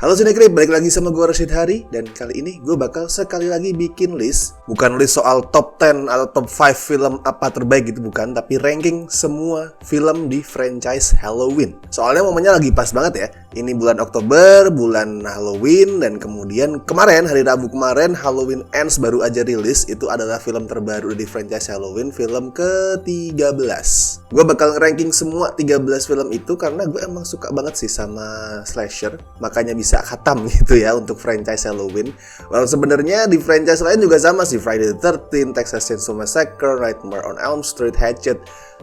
Halo Cinekrip, balik lagi sama gue Rashid Hari. Dan kali ini gue bakal sekali lagi bikin list. Bukan list soal top 10 atau top 5 film apa terbaik gitu, bukan. Tapi ranking semua film di franchise Halloween. Soalnya momennya lagi pas banget ya. Ini bulan Oktober, bulan Halloween. Dan kemudian kemarin, hari Rabu kemarin, Halloween Ends baru aja rilis. Itu adalah film terbaru di franchise Halloween, film ke-13. Gue bakal ranking semua 13 film itu karena gue emang suka banget sih sama slasher. Makanya bisa khatam gitu ya untuk franchise Halloween. Walau sebenarnya di franchise lain juga sama sih, Friday the 13th, Texas Chainsaw Massacre, Nightmare on Elm Street, Hatchet.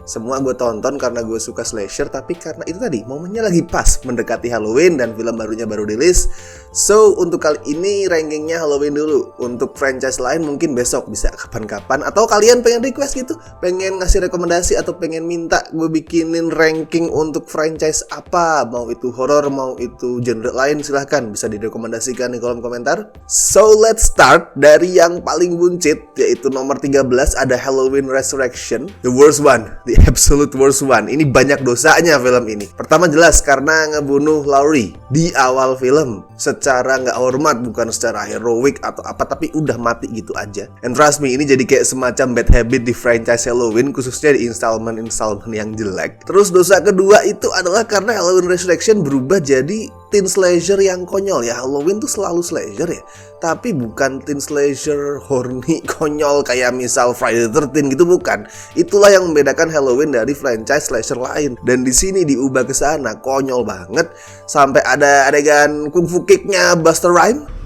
Semua gue tonton karena gue suka slasher, tapi karena itu tadi momennya lagi pas mendekati Halloween dan film barunya baru rilis. So untuk kali ini rankingnya Halloween dulu. Untuk franchise lain mungkin besok, bisa kapan-kapan. Atau kalian pengen request gitu, pengen ngasih rekomendasi atau pengen minta gue bikinin ranking untuk franchise apa, mau itu horror, mau itu genre lain, silahkan bisa direkomendasikan di kolom komentar. So let's start dari yang paling buncit, yaitu nomor 13 ada Halloween Resurrection, the worst one, the absolute worst one. Ini banyak dosanya film ini. Pertama jelas karena ngebunuh Laurie di awal film secara nggak hormat, bukan secara heroik atau apa, tapi udah mati gitu aja. And trust me, ini jadi kayak semacam bad habit di franchise Halloween, khususnya di installment yang jelek. Terus dosa kedua itu adalah karena Halloween Resurrection berubah jadi teen slasher yang konyol ya. Halloween tuh selalu slasher ya, tapi bukan teen slasher horny konyol kayak misal Friday the 13th gitu, bukan. Itulah yang membedakan Halloween dari franchise slasher lain. Dan di sini diubah ke sana konyol banget sampai ada adegan kungfu kicknya Buster Rhymes.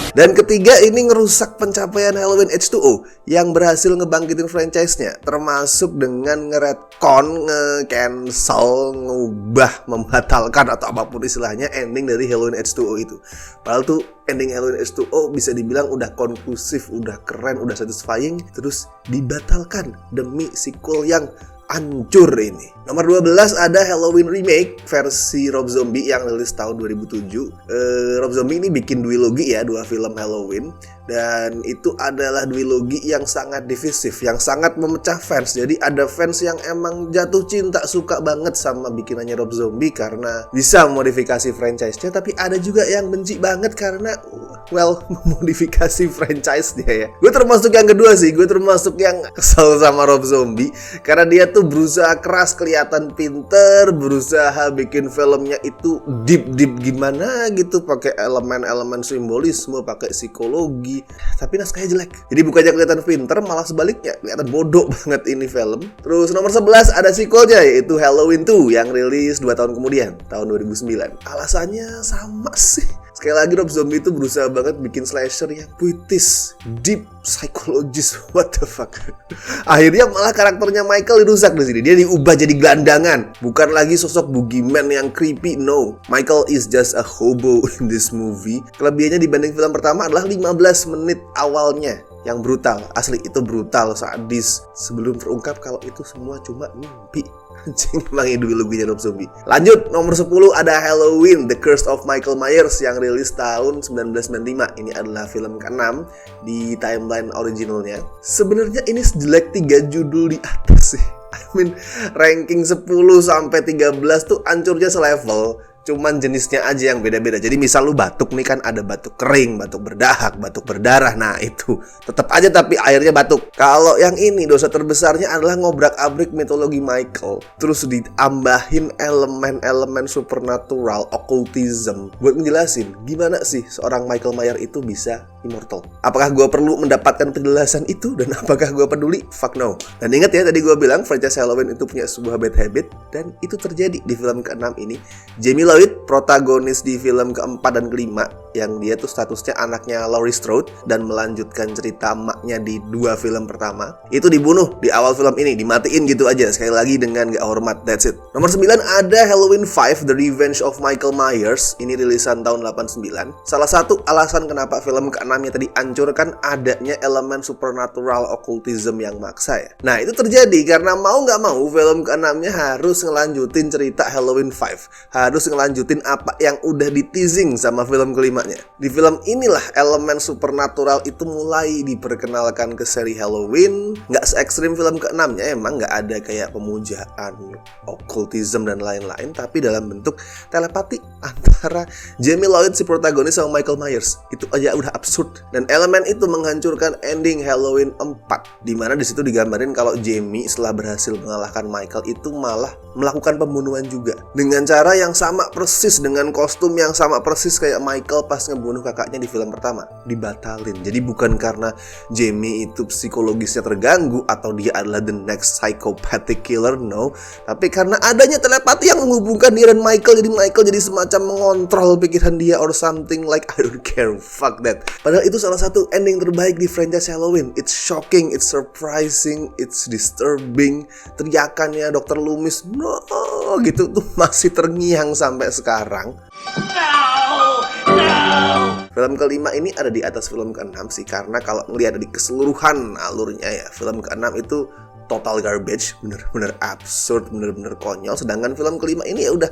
Dan ketiga, ini ngerusak pencapaian Halloween H2O yang berhasil ngebangkitin franchise-nya, termasuk dengan nge-retcon, nge-cancel, ngubah, membatalkan atau apapun istilahnya ending dari Halloween H2O itu. Padahal tuh ending Halloween H2O bisa dibilang udah konklusif, udah keren, udah satisfying, terus dibatalkan demi sequel yang hancur ini. Nomor 12 ada Halloween Remake versi Rob Zombie yang rilis tahun 2007. Rob Zombie ini bikin duologi ya, 2 film Halloween. Dan itu adalah duologi yang sangat divisif, yang sangat memecah fans. Jadi ada fans yang emang jatuh cinta, suka banget sama bikinannya Rob Zombie karena bisa memodifikasi franchise-nya. Tapi ada juga yang benci banget karena memodifikasi franchise-nya ya. Gue termasuk yang kedua sih, gue termasuk yang kesel sama Rob Zombie karena dia tuh berusaha keras, kelihatan pinter, berusaha bikin filmnya itu deep gimana gitu, pakai elemen-elemen simbolisme, pakai psikologi, tapi naskahnya jelek. Jadi bukannya kelihatan pinter, malah sebaliknya kelihatan bodoh banget ini film. Terus nomor 11 ada sequelnya, yaitu Halloween 2 yang rilis 2 tahun kemudian, tahun 2009. Alasannya sama sih. Sekali lagi Rob Zombie itu berusaha banget bikin slasher yang puitis, deep, psikologis, what the fuck. Akhirnya malah karakternya Michael dirusak di sini. Dia diubah jadi gelandangan, bukan lagi sosok boogeyman yang creepy. No, Michael is just a hobo in this movie. Kelebihannya dibanding film pertama adalah 15 menit awalnya yang brutal. Asli itu brutal, sadis, sebelum terungkap kalau itu semua cuma mimpi. Anjing, emang ideologinya Rob Zombie. Lanjut, nomor 10 ada Halloween, The Curse of Michael Myers yang rilis tahun 1995. Ini adalah film ke-6 di timeline originalnya. Sebenarnya ini sejelek 3 judul di atas sih. I mean, ranking 10 sampai 13 tuh hancurnya selevel. Cuman jenisnya aja yang beda-beda. Jadi misal lu batuk nih, kan ada batuk kering, batuk berdahak, batuk berdarah. Nah itu tetap aja tapi airnya batuk. Kalau yang ini dosa terbesarnya adalah ngobrak-abrik mitologi Michael, terus ditambahin elemen-elemen supernatural, occultism, buat ngejelasin gimana sih seorang Michael Myers itu bisa immortal. Apakah gue perlu mendapatkan penjelasan itu? Dan apakah gue peduli? Fuck no. Dan ingat ya, tadi gue bilang franchise Halloween itu punya sebuah bad habit, dan itu terjadi di film ke-6 ini. Jamie Lloyd, protagonis di film ke-4 dan ke-5, yang dia tuh statusnya anaknya Laurie Strode dan melanjutkan cerita emaknya di 2 film pertama. Itu dibunuh di awal film ini, dimatiin gitu aja, sekali lagi dengan gak hormat, that's it. Nomor 9 ada Halloween 5 The Revenge of Michael Myers. Ini rilisan tahun 89. Salah satu alasan kenapa film ke-6-nya tadi hancurkan adanya elemen supernatural occultism yang maksa ya. Nah itu terjadi karena mau gak mau film ke-6-nya harus ngelanjutin cerita Halloween 5, harus ngelanjutin apa yang udah di-teasing sama film kelimanya. Di film inilah elemen supernatural itu mulai diperkenalkan ke seri Halloween. Nggak se-ekstrim film ke-6-nya, emang nggak ada kayak pemujaan, occultism dan lain-lain, tapi dalam bentuk telepati antara Jamie Lloyd si protagonis sama Michael Myers. Itu aja udah absurd. Dan elemen itu menghancurkan ending Halloween 4, dimana disitu digambarin kalau Jamie setelah berhasil mengalahkan Michael itu malah melakukan pembunuhan juga dengan cara yang sama persis, dengan kostum yang sama persis kayak Michael pas ngebunuh kakaknya di film pertama. Dibatalin. Jadi bukan karena Jamie itu psikologisnya terganggu atau dia adalah the next psychopathic killer, no, tapi karena adanya telepati yang menghubungkan dia dan Michael. Jadi Michael jadi semacam mengontrol pikiran dia or something like I don't care, fuck that. Padahal itu salah satu ending terbaik di franchise Halloween. It's shocking, it's surprising, it's disturbing. Teriakannya Dr. Loomis no gitu tuh masih terngiang sampai sekarang. Film ke-5 ini ada di atas film ke-6 sih, karena kalau ngelihat dari keseluruhan alurnya ya, film ke-6 itu total garbage, bener-bener absurd, bener-bener konyol. Sedangkan film ke-5 ini ya udah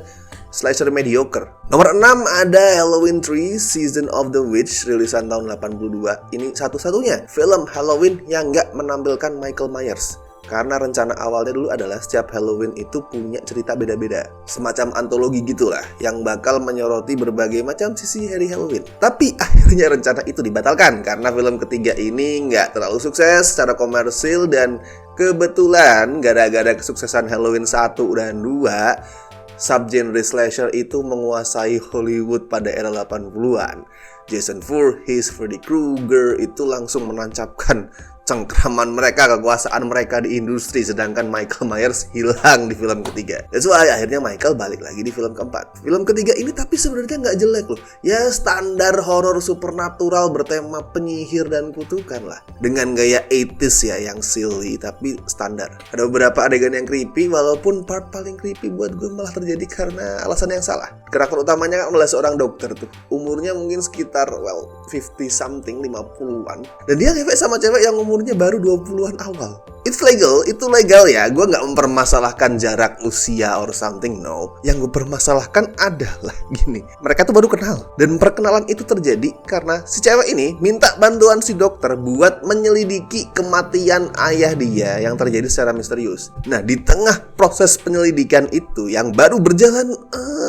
slasher mediocre. Nomor 6 ada Halloween 3 Season of the Witch, rilisan tahun 82. Ini satu-satunya film Halloween yang nggak menampilkan Michael Myers. Karena rencana awalnya dulu adalah setiap Halloween itu punya cerita beda-beda, semacam antologi gitulah, yang bakal menyoroti berbagai macam sisi hari Halloween. Tapi akhirnya rencana itu dibatalkan karena film ketiga ini nggak terlalu sukses secara komersil. Dan kebetulan gara-gara kesuksesan Halloween 1 dan 2, subgenre slasher itu menguasai Hollywood pada era 80-an. Jason Voorhees, Freddy Krueger itu langsung menancapkan cengkraman mereka, kekuasaan mereka di industri, sedangkan Michael Myers hilang di film ketiga. That's why akhirnya Michael balik lagi di film keempat. Film ketiga ini tapi sebenarnya nggak jelek loh. Ya standar horor supernatural bertema penyihir dan kutukan lah, dengan gaya 80s ya yang silly tapi standar. Ada beberapa adegan yang creepy, walaupun part paling creepy buat gue malah terjadi karena alasan yang salah. Karakter utamanya kan adalah seorang dokter tuh, umurnya mungkin sekitar 50 something, 50-an, dan dia ngefek sama cewek yang umurnya baru 20-an awal. It's legal, itu legal ya. Gue gak mempermasalahkan jarak usia or something, no. Yang gue permasalahkan adalah gini, mereka tuh baru kenal. Dan perkenalan itu terjadi karena si cewek ini minta bantuan si dokter buat menyelidiki kematian ayah dia yang terjadi secara misterius. Nah di tengah proses penyelidikan itu yang baru berjalan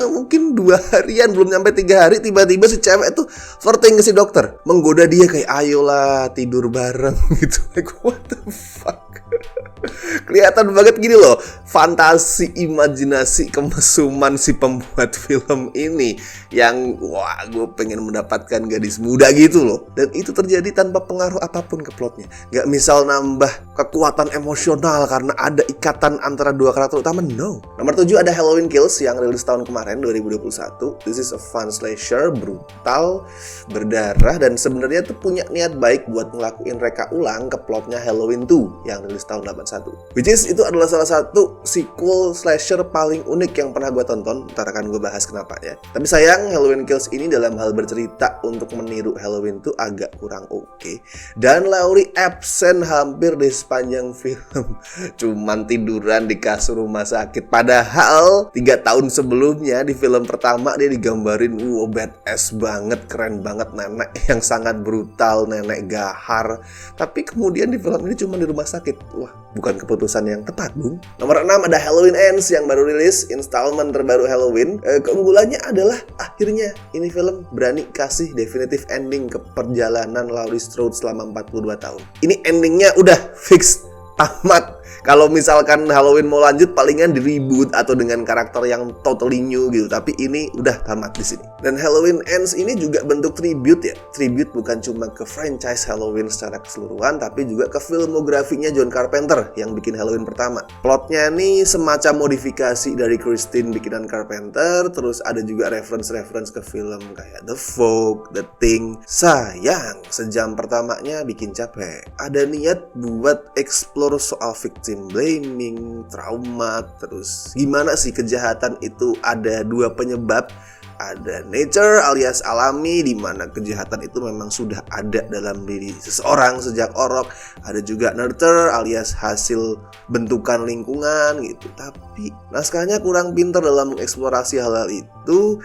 mungkin 2 harian, belum nyampe 3 hari, tiba-tiba si cewek tuh flirting ke si dokter, menggoda dia kayak ayolah tidur bareng gitu. Like what the fuck. Kelihatan banget gini loh, fantasi, imajinasi, kemesuman si pembuat film ini yang wah gue pengen mendapatkan gadis muda gitu loh. Dan itu terjadi tanpa pengaruh apapun ke plotnya. Gak misal nambah kekuatan emosional karena ada ikatan antara 2 karakter utama, no. Nomor 7 ada Halloween Kills yang rilis tahun kemarin 2021. This is a fun slasher, brutal, berdarah, dan sebenarnya tuh punya niat baik buat ngelakuin reka ulang ke plotnya Halloween 2 yang rilis tahun 81. Which is itu adalah salah satu sequel slasher paling unik yang pernah gue tonton. Ntar akan gue bahas kenapanya. Tapi sayang Halloween Kills ini dalam hal bercerita untuk meniru Halloween tuh agak kurang oke. Dan Laurie absen hampir di sepanjang film. Cuman tiduran di kasur rumah sakit. Padahal 3 tahun sebelumnya di film pertama dia digambarin badass banget, keren banget, nenek yang sangat brutal, nenek gahar. Tapi kemudian di film ini cuma di rumah sakit. Wah, bukan keputusan yang tepat, Bung. Nomor 6 ada Halloween Ends yang baru rilis, installment terbaru Halloween. Keunggulannya adalah akhirnya ini film berani kasih definitive ending ke perjalanan Laurie Strode selama 42 tahun. Ini endingnya udah fix. tamat. Kalau misalkan Halloween mau lanjut palingan di reboot atau dengan karakter yang totally new gitu. Tapi ini udah tamat di sini. Dan Halloween Ends ini juga bentuk tribute ya. Tribute bukan cuma ke franchise Halloween secara keseluruhan, tapi juga ke filmografinya John Carpenter yang bikin Halloween pertama. Plotnya nih semacam modifikasi dari Christine bikinan Carpenter. Terus ada juga reference ke film kayak The Fog, The Thing. Sayang, sejam pertamanya bikin capek. Ada niat buat explore soal victim blaming, trauma, terus gimana sih kejahatan itu ada dua penyebab. Ada nature alias alami, di mana kejahatan itu memang sudah ada dalam diri seseorang sejak orok. Ada juga nurture alias hasil bentukan lingkungan gitu. Tapi naskahnya kurang pintar dalam mengeksplorasi hal-hal itu.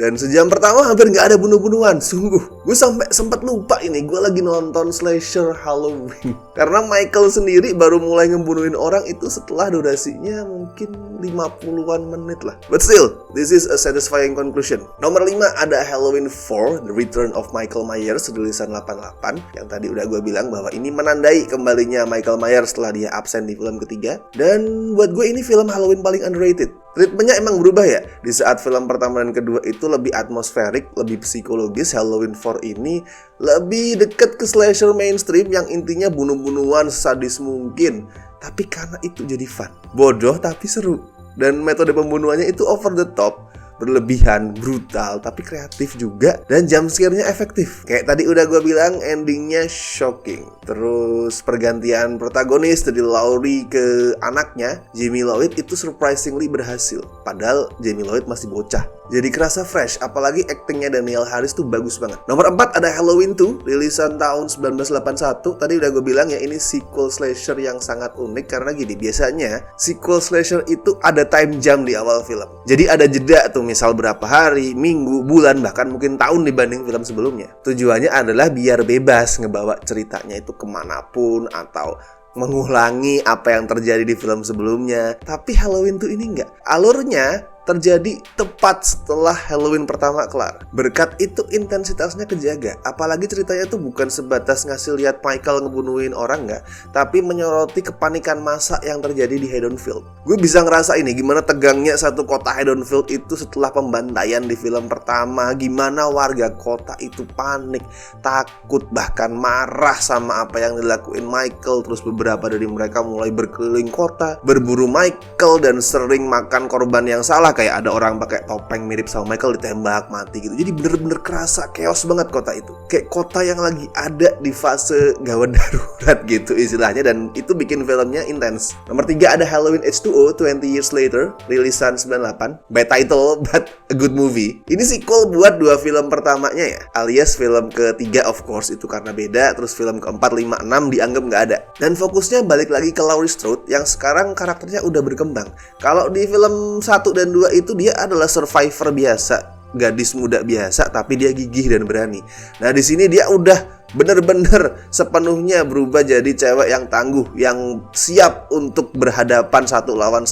Dan sejam pertama hampir nggak ada bunuh-bunuhan. Sungguh, gue sampai sempat lupa ini gue lagi nonton slasher Halloween. Karena Michael sendiri baru mulai ngebunuhin orang itu setelah durasinya mungkin 50-an menit lah. But still, this is a satisfying conclusion. Nomor 5 ada Halloween 4, The Return of Michael Myers, rilisan 88. Yang tadi udah gue bilang bahwa ini menandai kembalinya Michael Myers setelah dia absen di film ketiga. Dan buat gue ini film Halloween paling underrated. Treatmentnya emang berubah ya. Di saat film pertama dan kedua itu lebih atmosferik, lebih psikologis, Halloween 4 ini lebih deket ke slasher mainstream yang intinya bunuh-bunuhan sadis mungkin. Tapi karena itu jadi fun, bodoh tapi seru. Dan metode pembunuhannya itu over the top, berlebihan, brutal, tapi kreatif juga. Dan jumpscare-nya efektif. Kayak tadi udah gue bilang, endingnya shocking. Terus pergantian protagonis dari Laurie ke anaknya, Jamie Lloyd, itu surprisingly berhasil. Padahal Jamie Lloyd masih bocah. Jadi kerasa fresh, apalagi aktingnya Daniel Harris tuh bagus banget. Nomor 4 ada Halloween 2, rilisan tahun 1981. Tadi udah gue bilang ya, ini sequel slasher yang sangat unik. Karena gini, biasanya sequel slasher itu ada time jump di awal film. Jadi ada jeda tuh, misal berapa hari, minggu, bulan, bahkan mungkin tahun dibanding film sebelumnya. Tujuannya adalah biar bebas ngebawa ceritanya itu kemanapun atau mengulangi apa yang terjadi di film sebelumnya. Tapi Halloween 2 ini enggak. Alurnya terjadi tepat setelah Halloween pertama kelar. Berkat itu intensitasnya kejaga. Apalagi ceritanya tuh bukan sebatas ngasih lihat Michael ngebunuhin orang enggak, tapi menyoroti kepanikan massa yang terjadi di Haddonfield. Gue bisa ngerasa ini gimana tegangnya satu kota Haddonfield itu setelah pembantaian di film pertama. Gimana warga kota itu panik, takut, bahkan marah sama apa yang dilakuin Michael. Terus beberapa dari mereka mulai berkeliling kota, berburu Michael, dan sering makan korban yang salah. Kayak ada orang pakai topeng mirip sama Michael ditembak mati gitu. Jadi bener-bener kerasa chaos banget kota itu. Kayak kota yang lagi ada di fase gawat darurat gitu istilahnya. Dan itu bikin filmnya intens. Nomor 3 ada Halloween H2O 20 Years Later, rilisan 98. Bad title but a good movie. Ini sequel buat dua film pertamanya ya, alias film ketiga of course itu karena beda. Terus film keempat, 5, 6 dianggap nggak ada. Dan fokusnya balik lagi ke Laurie Strode yang sekarang karakternya udah berkembang. Kalau di film 1 dan 2 itu dia adalah survivor biasa, gadis muda biasa, tapi dia gigih dan berani. Nah di sini dia udah bener-bener sepenuhnya berubah jadi cewek yang tangguh, yang siap untuk berhadapan satu lawan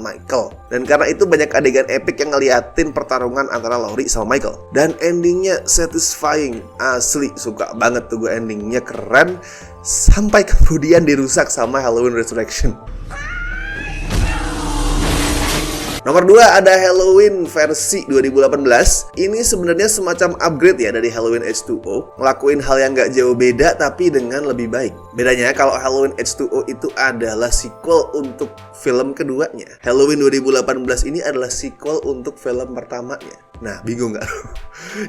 Michael. Dan karena itu banyak adegan epic yang ngeliatin pertarungan antara Laurie sama Michael. Dan endingnya satisfying, asli suka banget tuh gue, endingnya keren. Sampai kemudian dirusak sama Halloween Resurrection. Nomor 2 ada Halloween versi 2018. Ini sebenarnya semacam upgrade ya dari Halloween H2O. Ngelakuin hal yang gak jauh beda tapi dengan lebih baik. Bedanya kalau Halloween H2O itu adalah sequel untuk film keduanya. Halloween 2018 ini adalah sequel untuk film pertamanya. Nah, bingung gak?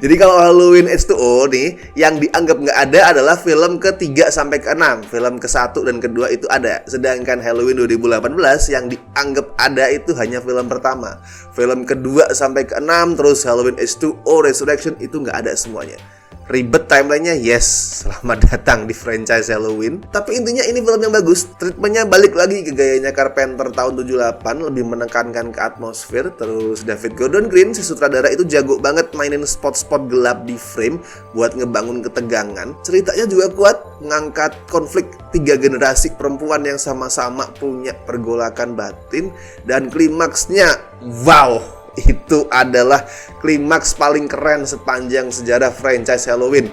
Jadi kalau Halloween H2O nih, yang dianggap gak ada adalah film ke-3 sampai ke-6. Film ke-1 dan ke-2 itu ada. Sedangkan Halloween 2018 yang dianggap ada itu hanya film pertama. Film ke-2 sampai ke-6, terus Halloween H2O Resurrection itu gak ada semuanya. Ribet timelinenya, yes, selamat datang di franchise Halloween. Tapi intinya ini film yang bagus. Treatmentnya balik lagi ke gayanya Carpenter tahun 78, lebih menekankan ke atmosfer. Terus David Gordon Green, si sutradara itu jago banget mainin spot-spot gelap di frame buat ngebangun ketegangan. Ceritanya juga kuat, mengangkat konflik 3 generasi perempuan yang sama-sama punya pergolakan batin. Dan klimaksnya, wow, itu adalah klimaks paling keren sepanjang sejarah franchise Halloween.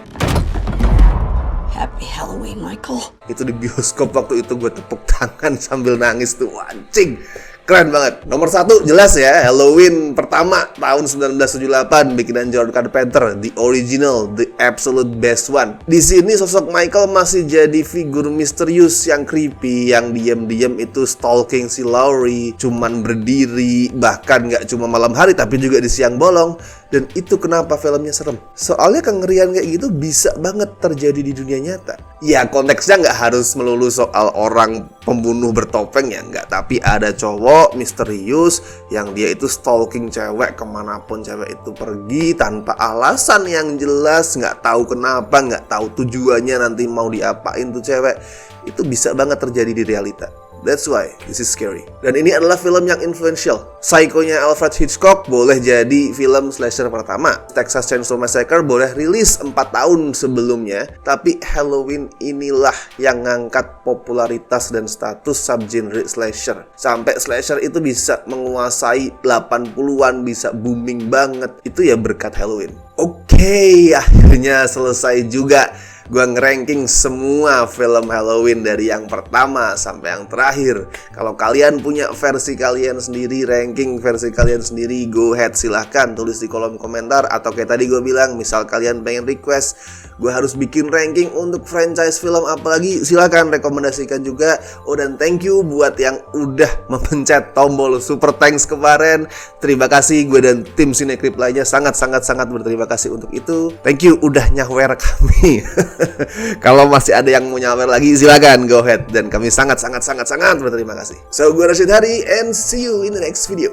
Happy Halloween, Michael. Itu di bioskop waktu itu gue tepuk tangan sambil nangis tuh, anjing. Keren banget. Nomor 1 jelas ya, Halloween pertama tahun 1978 bikinan John Carpenter, the original, the absolute best one. Di sini sosok Michael masih jadi figur misterius yang creepy, yang diam-diam itu stalking si Laurie, cuman berdiri, bahkan nggak cuma malam hari tapi juga di siang bolong. Dan itu kenapa filmnya serem. Soalnya kengerian kayak gitu bisa banget terjadi di dunia nyata. Ya konteksnya nggak harus melulu soal orang pembunuh bertopeng ya, nggak. Tapi ada cowok misterius yang dia itu stalking cewek kemanapun cewek itu pergi tanpa alasan yang jelas, nggak tahu kenapa, nggak tahu tujuannya nanti mau diapain tuh cewek. Itu bisa banget terjadi di realita. That's why this is scary. Dan ini adalah film yang influential. Psycho-nya Alfred Hitchcock boleh jadi film slasher pertama. Texas Chainsaw Massacre boleh rilis 4 tahun sebelumnya. Tapi Halloween inilah yang ngangkat popularitas dan status subgenre slasher. Sampai slasher itu bisa menguasai 80-an, bisa booming banget. Itu ya berkat Halloween. Oke, akhirnya selesai juga. Gue ngeranking semua film Halloween dari yang pertama sampai yang terakhir. Kalau kalian punya versi kalian sendiri, ranking versi kalian sendiri, go ahead, silahkan tulis di kolom komentar. Atau kayak tadi gue bilang, misal kalian pengen request gue harus bikin ranking untuk franchise film apalagi, silahkan rekomendasikan juga. Oh dan thank you buat yang udah memencet tombol super thanks kemarin. Terima kasih, gue dan tim Cinecrip lainnya sangat berterima kasih untuk itu. Thank you udah nyawer kami. Kalau masih ada yang mau nyawer lagi, silakan go ahead. Dan kami sangat berterima kasih. So, gue Rashid Hari and see you in the next video.